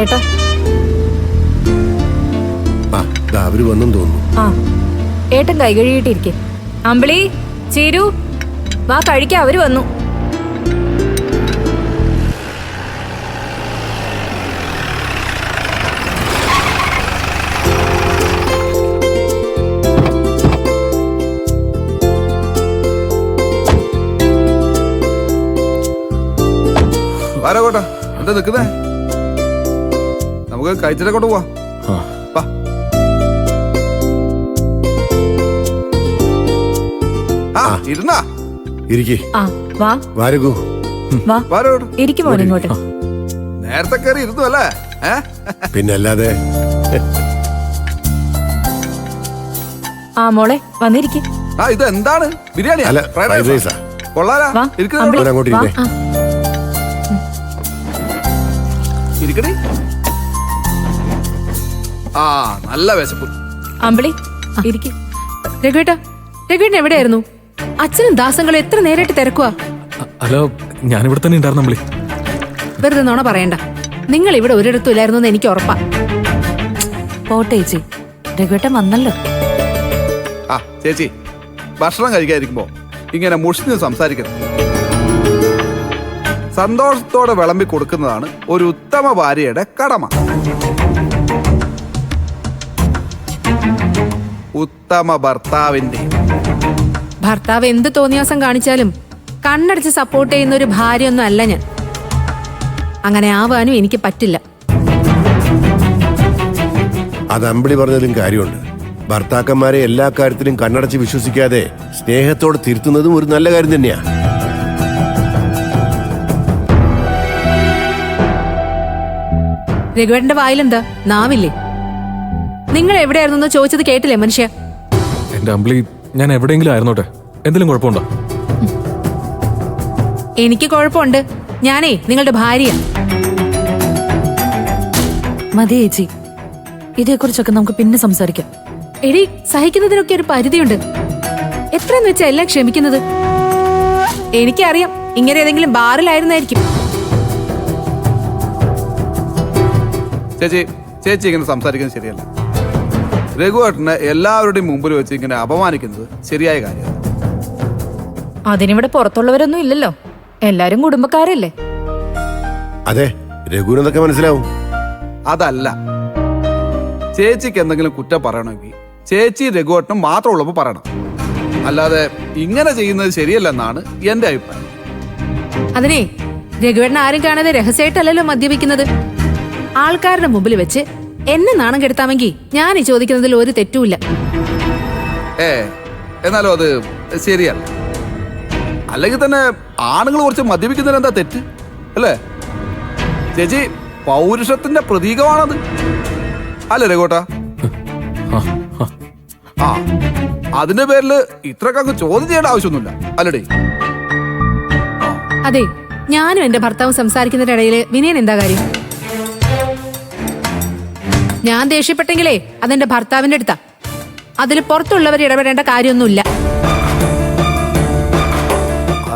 ഏട്ടാ. അവര് വന്നെന്ന് തോന്നുന്നു. ആ ഏട്ടൻ കൈ കഴുകിയിട്ടിരിക്കെ. അമ്പിളി, ചീരു, വാ കഴിക്കാം, അവര് വന്നു. ആരാകോട്ടെ എന്താ നിക്കുന്നേ? നമുക്ക് കഴിച്ചിട്ട് കൊണ്ട് പോവാ. ഇരുന്നാ ഇങ്ങോട്ട്. നേരത്തെ കയറി ഇരുന്നു അല്ലേ? പിന്നല്ലാതെ. ആ മോളെ വന്നിരിക്കും. ഇത് എന്താണ്? ബിരിയാണിയാ? കൊള്ളാലാ? ഇരിക്കടി. ആ നല്ല വിശപ്പ്. അമ്പിളി ഇരിക്കും. രഘുവേട്ടാ, രഘുവേട്ടൻ എവിടെയായിരുന്നു? അച്ഛനും ദാസങ്ങളും എത്ര നേരിട്ട് തിരക്കുവാ. ഹലോ, ഞാനിവിടെ തന്നെ ഉണ്ടായിരുന്നു അമ്പിളി. വെറുതെ നോണ പറയണ്ട. നിങ്ങൾ ഇവിടെ ഒരിടത്തും ഇല്ലായിരുന്നു എന്ന് എനിക്ക് ഉറപ്പാ. പോട്ടെ ചേച്ചി, രഘുവേട്ടൻ വന്നല്ലോ. ആ ചേച്ചി, ഭക്ഷണം കഴിക്കാതിരിക്കുമ്പോ ഇങ്ങനെ മുഷിഞ്ഞ് സംസാരിക്കണം. സന്തോഷത്തോടെ വിളമ്പി കൊടുക്കുന്നതാണ് ഒരു ഉത്തമ ഭാര്യയുടെ കടമ. ഉത്തമ ഭർത്താവിന്റെ. ഭർത്താവ് എന്ത് തോന്നിയാസം കാണിച്ചാലും കണ്ണടച്ച് സപ്പോർട്ട് ചെയ്യുന്ന ഒരു ഭാര്യയൊന്നും അല്ല ഞാൻ. അങ്ങനെ ആവാനും എനിക്ക് പറ്റില്ല. അത് അമ്പിളി പറഞ്ഞതിലും കാര്യമുണ്ട്. ഭർത്താക്കന്മാരെ എല്ലാ കാര്യത്തിലും കണ്ണടച്ച് വിശ്വസിക്കാതെ സ്നേഹത്തോടെ തിരുത്തുന്നതും ഒരു നല്ല കാര്യം തന്നെയാ. രഘുവേട്ടന്റെ വായിലെന്താ? നാവില്ലേ? നിങ്ങൾ എവിടെയായിരുന്നു ചോദിച്ചത് കേട്ടില്ലേ മനുഷ്യ? എന്റെ അമ്പിളി, ഞാൻ എവിടെയെങ്കിലും ആയിരുന്നോട്ടെ, എന്തെങ്കിലും കുഴപ്പമുണ്ടോ? എനിക്ക് കുഴപ്പമുണ്ട്. ഞാനേ നിങ്ങളുടെ ഭാര്യ. മതി ചേച്ചി, ഇതേക്കുറിച്ചൊക്കെ നമുക്ക് പിന്നെ സംസാരിക്കാം. എടി, സഹിക്കുന്നതിനൊക്കെ ഒരു പരിധിയുണ്ട്. എത്രയെന്ന് വെച്ചാ എല്ലാം ക്ഷമിക്കുന്നത്? എനിക്കറിയാം, ഇങ്ങനെ ഏതെങ്കിലും ബാറിലായിരുന്നായിരിക്കും. ചേച്ചി ചേച്ചി ഇങ്ങനെ സംസാരിക്കുന്നത് ശരിയല്ല. രഘുവേട്ടനെ എല്ലാവരുടെയും മുമ്പിൽ വെച്ച് ഇങ്ങനെ അപമാനിക്കുന്നത് ശരിയായ കാര്യമാണ്. അതിനിവിടെ പുറത്തുള്ളവരൊന്നും ഇല്ലല്ലോ, എല്ലാരും കുടുംബക്കാരല്ലേ. അതെ, രഘുവിനൊക്കെ മനസ്സിലാവും. അതല്ല, ചേച്ചിക്ക് എന്തെങ്കിലും കുറ്റം പറയണമെങ്കിൽ ചേച്ചി രഘുവേട്ടനും മാത്രമുള്ളപ്പോൾ പറയണം. അല്ലാതെ ഇങ്ങനെ ചെയ്യുന്നത് ശരിയല്ലെന്നാണ് എന്റെ അഭിപ്രായം. അതിനെ രഘുവേട്ടൻ ആരും കാണാതെ രഹസ്യമായിട്ടല്ലല്ലോ മദ്യപിക്കുന്നത്. ആൾക്കാരുടെ മുമ്പിൽ വെച്ച് എന്നെ നാണം കെടുത്താമെങ്കിൽ ഞാൻ ഈ ചോദിക്കുന്നതിൽ ഒരു തെറ്റുമില്ല. എന്നാലും അത് ശരിയല്ല. അല്ലെങ്കിൽ തന്നെ ആണുങ്ങൾ കുറച്ച് മദ്യപിക്കുന്നതിന് എന്താ തെറ്റ് അല്ലേ? ചേച്ചി പൗരുഷത്തിന്റെ പ്രതീകമാണത് അല്ലേ രഘുവേട്ടാ? ആ അതിന്റെ പേരില് ഇത്രക്കങ്ങ് ചോദ്യം ചെയ്യേണ്ട ആവശ്യമൊന്നുമില്ല അല്ലടേ. അതെ, ഞാനും എന്റെ ഭർത്താവും സംസാരിക്കുന്നതിനിടയില് വിനയൻ എന്താ കാര്യം? ഞാൻ ദേഷ്യപ്പെട്ടെങ്കിലേ അതെന്റെ ഭർത്താവിന്റെ അടുത്താ. അതിൽ പുറത്തുള്ളവർ ഇടപെടേണ്ട കാര്യമൊന്നുമില്ല.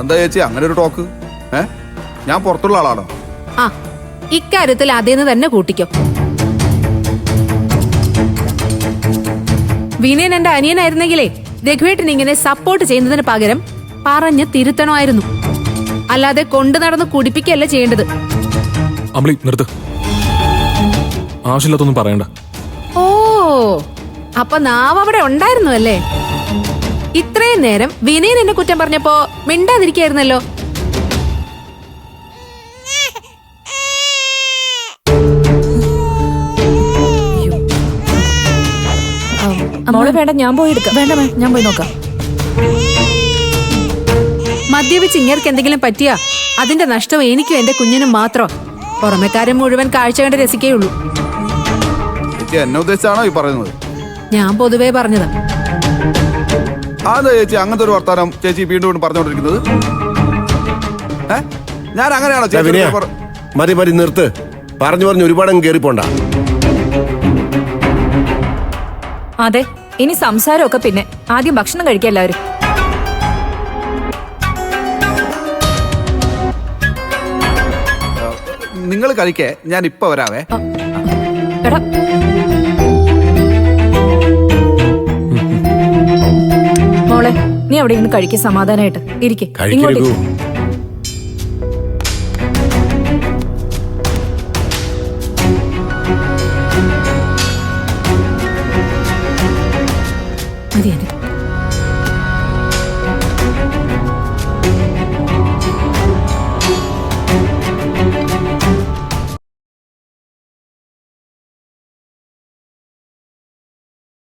എന്താ ചേച്ചി അങ്ങനെ ഒരു ടോക്ക്? ഞാൻ പുറത്തുള്ള ആളാണോ? ആ, ഇക്കാര്യത്തിൽ അതേന്ന് തന്നെ കൂട്ടിക്കോ. വിനയൻ എന്റെ അനിയനായിരുന്നെങ്കിലേ രഘുവേട്ടൻ ഇങ്ങനെ സപ്പോർട്ട് ചെയ്യുന്നതിന് പകരം പറഞ്ഞ് തിരുത്തണമായിരുന്നു. അല്ലാതെ കൊണ്ടു നടന്ന് കുടിപ്പിക്കല്ല ചെയ്യേണ്ടത്. അമ്പിളി നിർത്ത്, ആവശ്യമില്ലാത്തൊന്നും പറയണ്ട. ഓ, അപ്പൊ നാവ് അവിടെ ഉണ്ടായിരുന്നു അല്ലേ? ഇത്രയും നേരം വിനയൻ എന്നെ കുറ്റം പറഞ്ഞപ്പോ മിണ്ടാതിരിക്കായിരുന്നല്ലോ. മോളെ വേണ്ട, ഞാൻ പോയി എടുക്കാം. വേണ്ട, ഞാൻ പോയി നോക്കാം. മദ്യപിച്ച് ഇങ്ങർക്ക് എന്തെങ്കിലും പറ്റിയാ അതിന്റെ നഷ്ടം എനിക്കും എന്റെ കുഞ്ഞിനും മാത്രം. പുറമെക്കാരൻ മുഴുവൻ കാഴ്ച കണ്ട് രസിക്കേയുള്ളൂ. എന്നെ ഉദ്ദേശിച്ചാണോ ഈ പറയുന്നത്? ഞാൻ പൊതുവേ പറഞ്ഞതാ. അതെ ചേച്ചി, അങ്ങനത്തെ ഒരു വർത്താനം ചേച്ചി വീണ്ടും പറഞ്ഞുകൊണ്ടിരിക്കുന്നത്? ഞാൻ അങ്ങനെയാണോ? മതി മതി, നിർത്ത്. പറഞ്ഞു പറഞ്ഞു ഒരുപാട് കേറിപ്പോണ്ട. അതെ, ഇനി സംസാരമൊക്കെ പിന്നെ. ആദ്യം ഭക്ഷണം കഴിക്കാം എല്ലാവരും. നിങ്ങൾ കഴിക്കേ, ഞാൻ ഇപ്പൊ വരാവേ. എടാ മോളെ, നീ അവിടെ ഇരുന്ന് കഴിക്കുക, സമാധാനമായിട്ട് ഇരിക്കെ. കഴിക്കൂ.